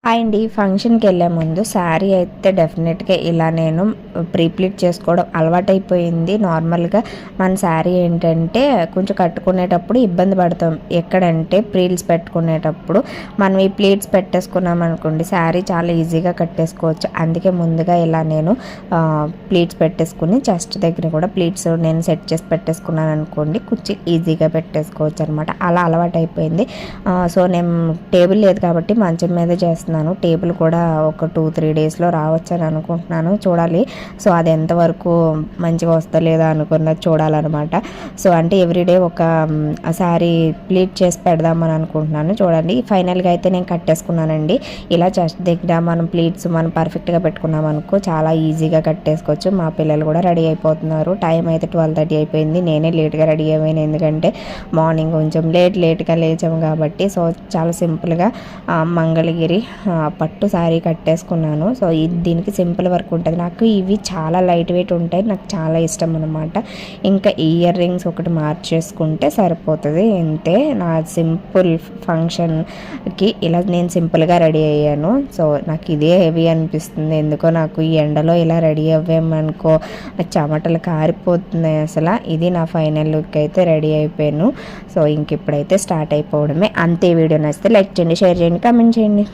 And ఈ ఫంక్షన్కి వెళ్ళే ముందు శారీ అయితే డెఫినెట్గా ఇలా నేను ప్రీప్లీట్ చేసుకోవడం అలవాటైపోయింది. నార్మల్గా మన శారీ ఏంటంటే కొంచెం కట్టుకునేటప్పుడు ఇబ్బంది పడతాం. ఎక్కడంటే ప్రీల్స్ పెట్టుకునేటప్పుడు మనం ఈ ప్లీట్స్ పెట్టేసుకున్నాం అనుకోండి, శారీ చాలా ఈజీగా కట్టేసుకోవచ్చు. అందుకే ముందుగా ఇలా నేను ప్లీట్స్ పెట్టేసుకుని చెస్ట్ దగ్గర కూడా ప్లీట్స్ నేను సెట్ చేసి పెట్టేసుకున్నాను అనుకోండి, కుర్చీ ఈజీగా పెట్టేసుకోవచ్చు అనమాట. అలా అలవాటైపోయింది. సో నేను టేబుల్ లేదు కాబట్టి మంచం మీద చేస్తున్నాను. టేబుల్ కూడా ఒక 2-3 డేస్లో రావచ్చని అనుకుంటున్నాను, చూడాలి. సో అది ఎంతవరకు మంచిగా వస్తా లేదా అనుకున్నది చూడాలన్నమాట. సో అంటే ఎవ్రీడే ఒక శారీ ప్లీట్ చేసి పెడదామని అనుకుంటున్నాను, చూడండి. ఫైనల్గా అయితే నేను కట్టేసుకున్నానండి. ఇలా చెస్ట్ దగ్గర మనం ప్లీట్స్ మనం పర్ఫెక్ట్గా పెట్టుకున్నాం అనుకో చాలా ఈజీగా కట్టేసుకోవచ్చు. మా పిల్లలు కూడా రెడీ అయిపోతున్నారు. టైం అయితే 12:30 అయిపోయింది. నేనే లేట్గా రెడీ అయ్యాను, ఎందుకంటే మార్నింగ్ కొంచెం లేట్గా లేచాము కాబట్టి. సో చాలా సింపుల్గా మంగళగిరి పట్టు శారీ కట్టేసుకున్నాను. సో దీనికి సింపుల్ వర్క్ ఉంటుంది. నాకు ఇవి చాలా లైట్ వెయిట్ ఉంటాయి, నాకు చాలా ఇష్టం అనమాట. ఇంకా ఇయర్ రింగ్స్ ఒకటి మార్చేసుకుంటే సరిపోతుంది, అంతే. నా సింపుల్ ఫంక్షన్కి ఇలా నేను సింపుల్గా రెడీ అయ్యాను. సో నాకు ఇదే హెవీ అనిపిస్తుంది ఎందుకో. నాకు ఈ ఎండలో ఇలా రెడీ అవ్వామనుకో చెమటలు కారిపోతున్నాయి అసలు. ఇది నా ఫైనల్ లుక్ అయితే రెడీ అయిపోయాను. సో ఇంక ఇప్పుడైతే స్టార్ట్ అయిపోవడమే, అంతే. వీడియో నచ్చితే లైక్ చేయండి, షేర్ చేయండి, కామెంట్ చేయండి.